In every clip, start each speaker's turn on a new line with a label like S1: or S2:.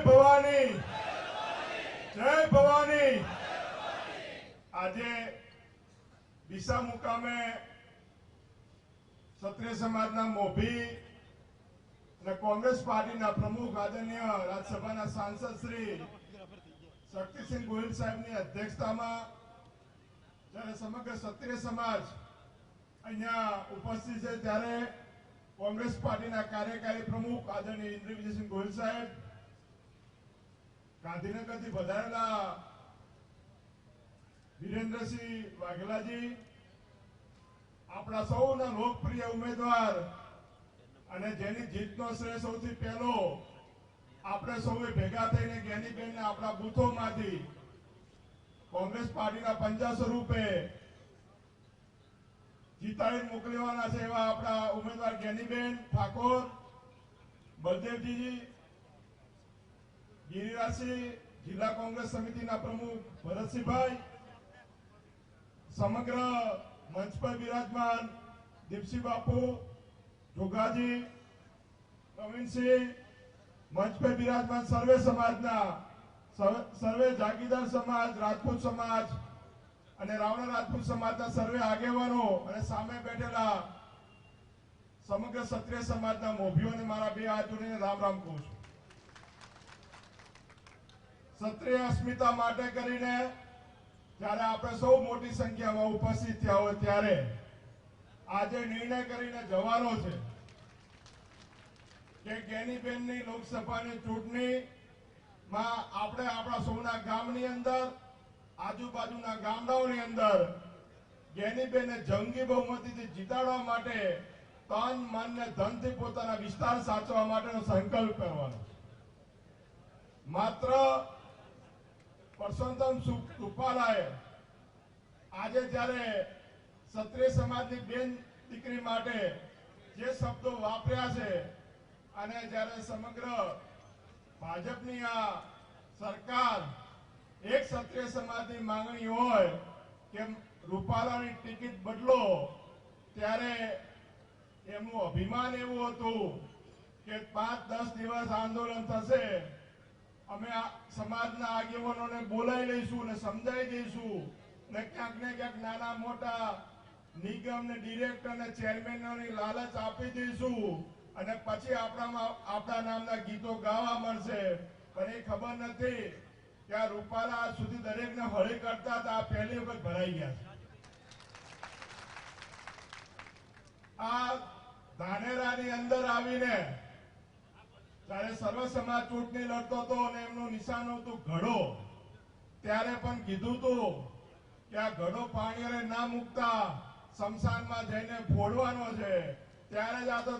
S1: ભવાની, જય ભવાની। આજે ડીસા મુકામે ક્ષત્રિય સમાજના મોભી અને કોંગ્રેસ પાર્ટીના પ્રમુખ આદરણીય રાજ્યસભાના સાંસદ શ્રી શક્તિસિંહ ગોહિલ સાહેબની અધ્યક્ષતામાં જ્યારે સમગ્ર ક્ષત્રિય સમાજ અહીંયા ઉપસ્થિત છે ત્યારે કોંગ્રેસ પાર્ટીના કાર્યકારી પ્રમુખ આદરણીય ઇન્દ્ર વિજયસિંહ ગોહિલ સાહેબ, ગાંધીનગરથી વધારેલા વિરેન્દ્રસિંહ વાઘેલાજી, આપણા સૌના લોકપ્રિય ઉમેદવાર અને જેની જીતનો શ્રેય સૌથી પહેલો આપણે સૌએ ભેગા થઈને જ્ઞાનીબેનને આપણા બૂથોમાંથી કોંગ્રેસ પાર્ટીના પંજા સ્વરૂપે જીતાડીને મોકલવાના છે એવા આપણા ઉમેદવાર જ્ઞાનીબેન ઠાકોર, બલદેવજી, ગિરિરાજસિંહ, જિલ્લા કોંગ્રેસ સમિતિના પ્રમુખ ભરતસિંહભાઈ, સમગ્ર મંચ પર બિરાજમાન દીપસિંહ બાપુ, જોગાજી, પ્રવીણસિંહ, મંચ પર બિરાજમાન સર્વે સમાજના સર્વે જાગીરદાર સમાજ, રાજપૂત સમાજ અને રાવણા રાજપૂત સમાજના સર્વે આગેવાનો અને સામે બેઠેલા સમગ્ર ક્ષત્રિય સમાજના મોભીઓને મારા બે હાથ જોડીને રામ રામ કહું છું। ક્ષત્રિય અસ્મિતા માટે કરીને જ્યારે આપણે સૌ મોટી સંખ્યામાં ઉપસ્થિત થયા હોય ત્યારે આજે નિર્ણય કરીને જવાનો છે કે જ્ઞાનીબેનની લોકસભાની ચૂંટણીમાં આપણે આપણા સૌના ગામની અંદર, આજુબાજુના ગામડાઓની અંદર જ્ઞાનીબેનને જંગી બહુમતીથી જીતાડવા માટે તન, મન ને ધનથી પોતાના વિસ્તાર સાચવવા માટેનો સંકલ્પ કરવાનો। માત્ર પરસોત્તમ રૂપાલાએ આજે જ્યારે ક્ષત્રિય સમાજની બેન દીકરી માટે જે શબ્દો વાપર્યા છે અને જ્યારે સમગ્ર ભાજપની આ સરકાર એક ક્ષત્રિય સમાજની માંગણી હોય કે રૂપાલાની ટિકિટ બદલો, ત્યારે એમનું અભિમાન એવું હતું કે 5-10 દિવસ આંદોલન થશે, અમે સમાજના આગેવાનોને બોલાવી લઈશું અને સમજાવી દઈશું અને ક્યાંક ને ક્યાંક નાના મોટા નિગમ ને ડિરેક્ટર ને ચેરમેનોની લાલચ આપી દઈશું અને પછી આપણા નામના ગીતો ગાવા મળશે। પણ એ ખબર નથી કે આ રૂપાલા આજ સુધી દરેકને હળી કરતા હતા, આ પહેલી વખત ભરાઈ ગયા છે। આ ધાનેરાની અંદર આવીને ત્યારે સર્વ સમાજ ચૂંટણી લડતો હતો અને એમનું નિશાન હતું ઘડો, ત્યારે પણ કીધું હતું કે આ ઘડો પાણી ના મૂકતા શમશાનમાં જઈને ફોડવાનો છે। ત્યારે જ આ તો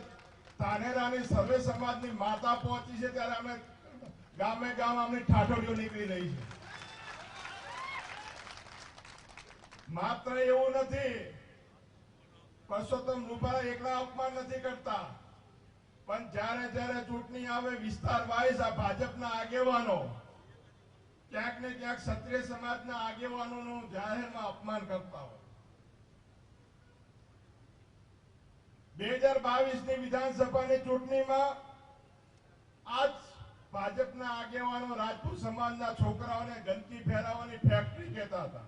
S1: ધાનેરાની સર્વે સમાજની માતા પહોંચી છે, ત્યારે અમે ગામે ગામ અમની ઠાઠોડીઓ નીકળી રહી છે। માત્ર એવું નથી, પરસોત્તમ રૂપાલા એકલા અપમાન નથી કરતા, પણ જ્યારે જ્યારે ચૂંટણી આવે વિસ્તાર વાઇઝ આ ભાજપના આગેવાનો ક્યાંક ને ક્યાંક ક્ષત્રિય સમાજના આગેવાનોનું જાહેરમાં અપમાન કરતા હોય। 2022ની વિધાનસભાની ચૂંટણીમાં આજ ભાજપના આગેવાનો રાજપૂત સમાજના છોકરાઓને ગંદકી ફેરાવવાની ફેક્ટરી કહેતા હતા।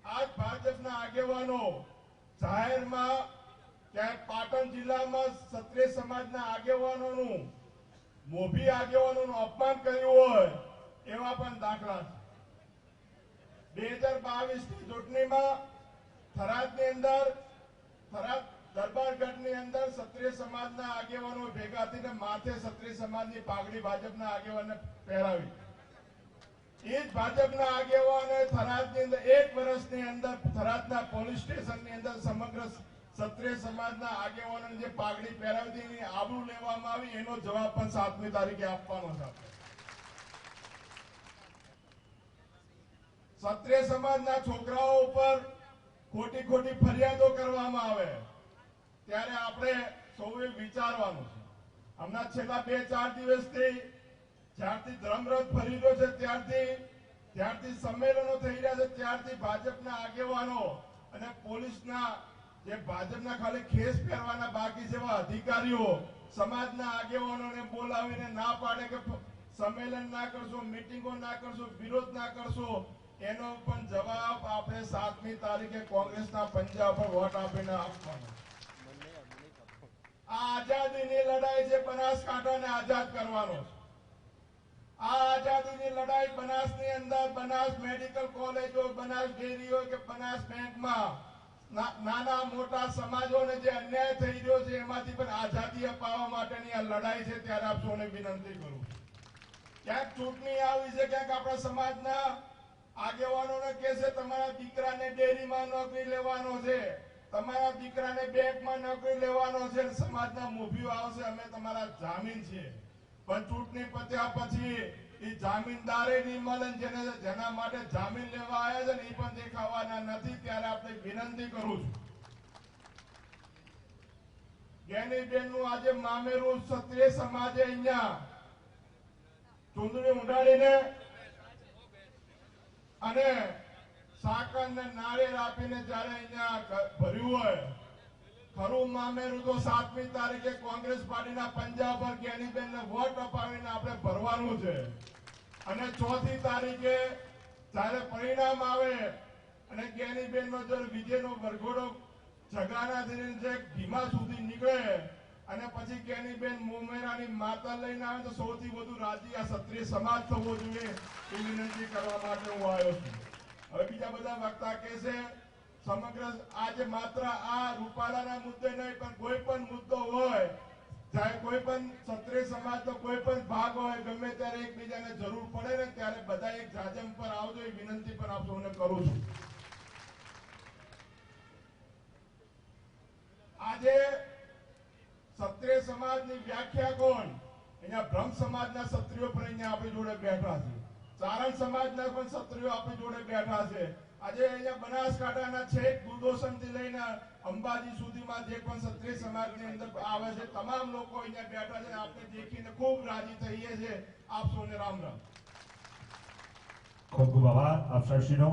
S1: આજ ભાજપના આગેવાનો જાહેરમાં ક્યાંક પાટણ જિલ્લામાં ક્ષત્રિય સમાજના આગેવાનોનું, મોભી આગેવાનોનું અપમાન કર્યું હોય એવા પણ દાખલા છે। 2022ની ચૂંટણીમાં થરાદની અંદર, થરાદ દરબારગઢની અંદર ક્ષત્રિય સમાજના આગેવાનો ભેગા થઈને માથે ક્ષત્રિય સમાજની પાઘડી ભાજપના આગેવાનને પહેરાવી। એ જ ભાજપના આગેવાને થરાદની અંદર 1 વર્ષની અંદર થરાદના પોલીસ સ્ટેશનની અંદર સમગ્ર ક્ષત્રિય સમાજના આગેવાનોને જે પાઘડી પહેરાવી હતી આબરૂ લેવામાં આવી, એનો જવાબ પણ 7મી તારીખે આપવાનો છે। ક્ષત્રિય સમાજના છોકરાઓ ઉપર ખોટી ખોટી ફરિયાદો કરવામાં આવે ત્યારે આપણે સૌએ વિચારવાનું છે। હમણાં છેલ્લા 2-4 દિવસથી જ્યારથી ધર્મરથ ફરી રહ્યો છે ત્યારથી સંમેલનો થઈ રહ્યા છે, ત્યારથી ભાજપના આગેવાનો અને પોલીસના જે ભાજપના ખાલી ખેસ પહેરવાના બાકી જેવા અધિકારીઓ સમાજના આગેવાનોને બોલે બોલાવીને ના પાડે કે સંમેલન ના કરશો, મીટિંગો ના કરશો, વિરોધ ના કરશો, એનો પણ જવાબ આપણે 7મી તારીખે કોંગ્રેસના પંજા પર વોટ આપીને આપવાનો. આ આઝાદીની લડાઈ છે, બનાસકાંઠાને આઝાદ કરવાનો છે. આ આઝાદીની લડાઈ બનાસની અંદર બનાસ મેડિકલ કોલેજો, બનાસ ડેરીઓ કે બનાસ બેંકમાં નાના મોટા સમાજોને જે અન્યાય થઈ રહ્યો છે એમાંથી પણ આઝાદી અપાવવા માટેની આ લડાઈ છે. ત્યારે આપ સૌને વિનંતી કરું, ક્યાંક ચૂંટણી આવી છે, ક્યાંક આપણા સમાજના આગેવાનોને કહે છે તમારા દીકરાને ડેરીમાં નોકરી લેવાનો છે, તમારા દીકરાને બેંકમાં નોકરી લેવાનો છે, સમાજના મોભીઓ આવશે અમે તમારા જામીન છે, પણ ચૂંટણી પત્યા પછી એ જામીનદારે નહીં મળે, જેના માટે જામીન લેવા આવ્યા છે ને એ પણ દેખાવાના નથી. ત્યારે આપણે વિનંતી કરું છું, જ્ઞાનીબેન નું આજે મામેરું ક્ષત્રિય સમાજે અહીંયા ચૂંદડી ઉડાડીને અને સાકર ને નાળિયેર આપીને જયારે અહીંયા ભર્યું હોય, ખરું મામેરું તો 7મી તારીખે કોંગ્રેસ પાર્ટીના પંજા પર જ્ઞાનીબેનને વોટ અપાવીને આપણે ભરવાનું છે. અને 4મી તારીખે જયારે પરિણામ આવે અને જ્ઞાનીબેનનો જો વિજયનો વરઘોડો જગાનાથી જે ભીમા સુધી નીકળે અને પછી જ્ઞાનીબેન મોમેરાની માતા લઈને આવે તો સૌથી વધુ રાજી આ ક્ષત્રિય સમાજ થવો જોઈએ એ વિનંતી કરવા માટે હું આવ્યો છું. હવે બીજા બધા વક્તા કહે છે સમગ્ર આજે માત્ર આ રૂપાલાના મુદ્દે નહીં પણ કોઈ પણ મુદ્દો હોય, ચાહે કોઈ પણ ક્ષત્રિય સમાજનો કોઈ પણ ભાગ હોય, ગમે ત્યારે એકબીજાને જરૂર પડે ને ત્યારે બધા એક જાજમ પર આવજો એ વિનંતી પણ આપ સૌને કરું છું. આજે ક્ષત્રિય સમાજની વ્યાખ્યા કોણ? અહીંયા બ્રહ્મ સમાજના ક્ષત્રિયો પણ અહીંયા આપણી જોડે બેઠા છે, ચારણ સમાજના પણ ક્ષત્રિયો આપણી જોડે બેઠા છે. આજે અહીંયા બનાસકાંઠાના છેક દુર્દોષણથી લઈને અંબાજી સુધીમાં જે પણ ક્ષત્રિય સમાજની અંદર આવે છે તમામ લોકો અહીંયા બેઠા છે. આપણે દેખીને ખૂબ રાજી થઈએ છીએ. આપ સૌને રામ રામ.
S2: ખૂબ ખૂબ આભાર આપ સર્વશ્રીનો.